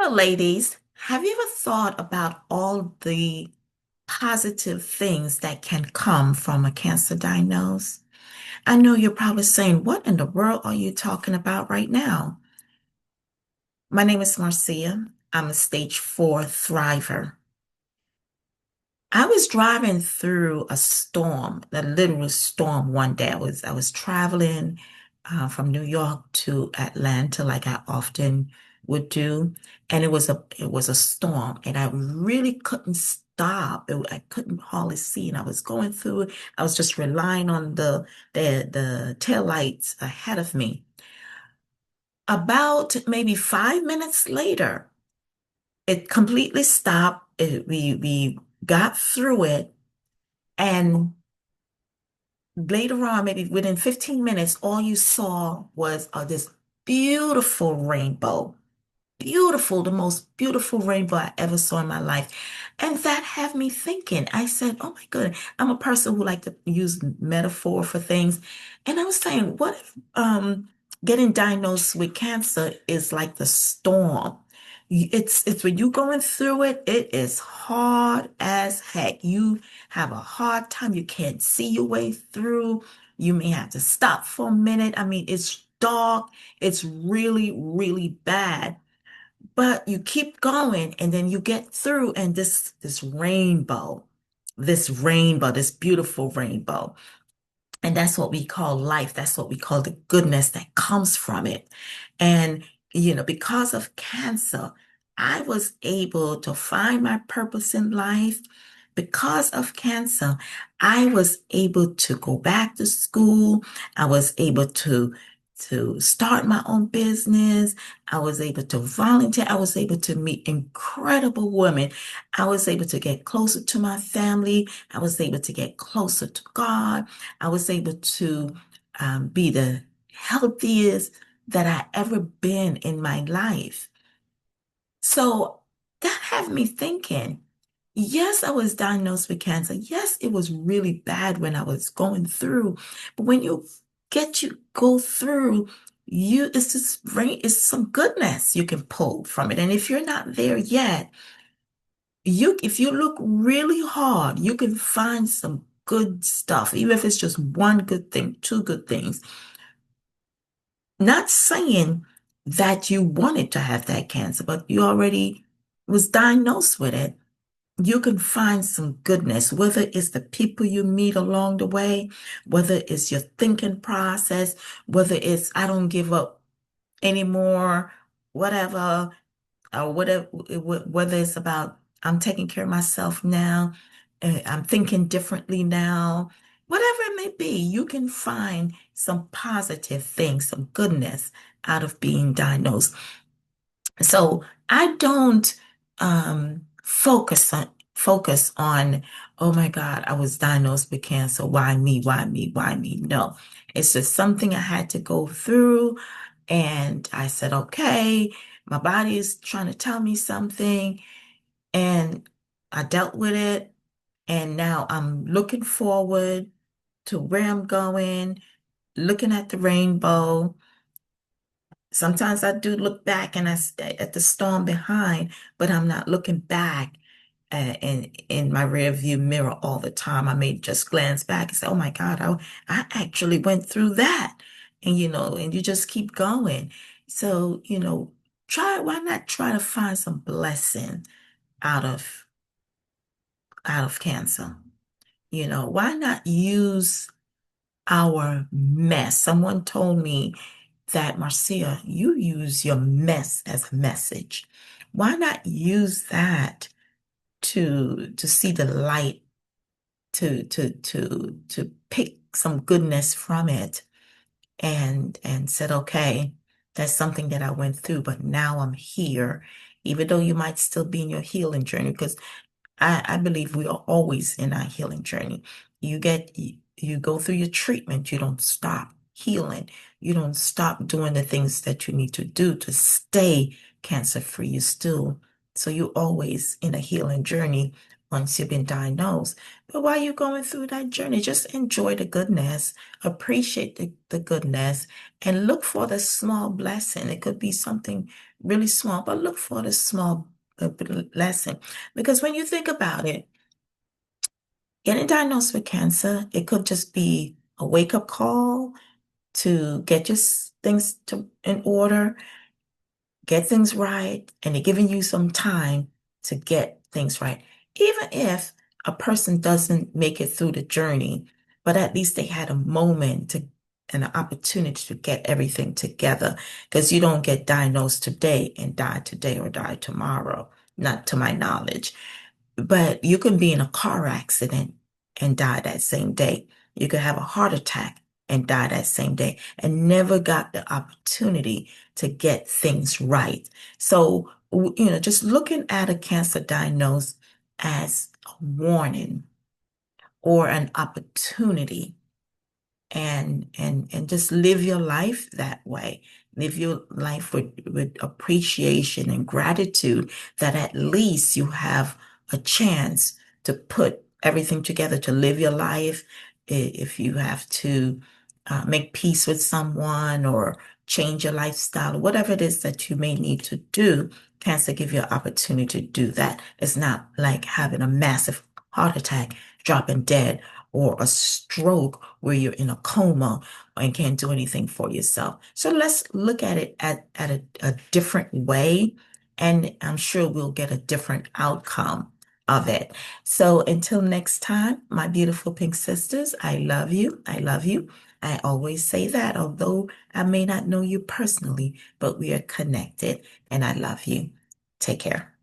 Well, ladies, have you ever thought about all the positive things that can come from a cancer diagnosis? I know you're probably saying, what in the world are you talking about right now? My name is Marcia. I'm a stage 4 thriver. I was driving through a storm, a literal storm one day. I was traveling from New York to Atlanta like I often would do, and it was a storm, and I really couldn't stop. I couldn't hardly see, and I was going through it. I was just relying on the tail lights ahead of me. About maybe 5 minutes later, it completely stopped. We got through it. And later on, maybe within 15 minutes, all you saw was this beautiful rainbow. Beautiful, the most beautiful rainbow I ever saw in my life. And that had me thinking. I said, oh my goodness, I'm a person who like to use metaphor for things. And I was saying, what if getting diagnosed with cancer is like the storm? It's when you're going through it, it is hard as heck. You have a hard time. You can't see your way through. You may have to stop for a minute. I mean, it's dark. It's really, really bad. But you keep going and then you get through and this beautiful rainbow. And that's what we call life. That's what we call the goodness that comes from it. And, because of cancer, I was able to find my purpose in life. Because of cancer, I was able to go back to school. I was able to start my own business. I was able to volunteer. I was able to meet incredible women. I was able to get closer to my family. I was able to get closer to God. I was able to be the healthiest that I ever been in my life. So that had me thinking, yes, I was diagnosed with cancer. Yes, it was really bad when I was going through. But when you go through, it's some goodness you can pull from it. And if you're not there yet, if you look really hard, you can find some good stuff, even if it's just one good thing, two good things. Not saying that you wanted to have that cancer, but you already was diagnosed with it. You can find some goodness, whether it's the people you meet along the way, whether it's your thinking process, whether it's I don't give up anymore, whatever, or whether it's about I'm taking care of myself now, I'm thinking differently now, whatever it may be, you can find some positive things, some goodness out of being diagnosed. So I don't focus on, oh my God, I was diagnosed with cancer. Why me? Why me? Why me? No, it's just something I had to go through. And I said, okay, my body is trying to tell me something. And I dealt with it. And now I'm looking forward to where I'm going, looking at the rainbow. Sometimes I do look back and I stay at the storm behind, but I'm not looking back in my rear view mirror all the time. I may just glance back and say, "Oh my God, I actually went through that," and you just keep going. So, why not try to find some blessing out of cancer? Why not use our mess? Someone told me that, Marcia, you use your mess as a message. Why not use that to see the light, to pick some goodness from it and said, okay, that's something that I went through, but now I'm here, even though you might still be in your healing journey, because I believe we are always in our healing journey. You go through your treatment, you don't stop healing. You don't stop doing the things that you need to do to stay cancer free. So you're always in a healing journey once you've been diagnosed. But while you're going through that journey, just enjoy the goodness, appreciate the goodness, and look for the small blessing. It could be something really small, but look for the small blessing. Because when you think about it, getting diagnosed with cancer, it could just be a wake-up call to get your things in order, get things right, and they're giving you some time to get things right. Even if a person doesn't make it through the journey, but at least they had a moment to and an opportunity to get everything together. Because you don't get diagnosed today and die today or die tomorrow, not to my knowledge. But you can be in a car accident and die that same day. You could have a heart attack and die that same day and never got the opportunity to get things right. So, just looking at a cancer diagnosis as a warning or an opportunity and just live your life that way. Live your life with appreciation and gratitude that at least you have a chance to put everything together to live your life. If you have to make peace with someone or change your lifestyle, whatever it is that you may need to do, cancer give you an opportunity to do that. It's not like having a massive heart attack, dropping dead, or a stroke where you're in a coma and can't do anything for yourself. So let's look at it at a different way, and I'm sure we'll get a different outcome of it. So until next time, my beautiful pink sisters, I love you. I love you. I always say that, although I may not know you personally, but we are connected and I love you. Take care.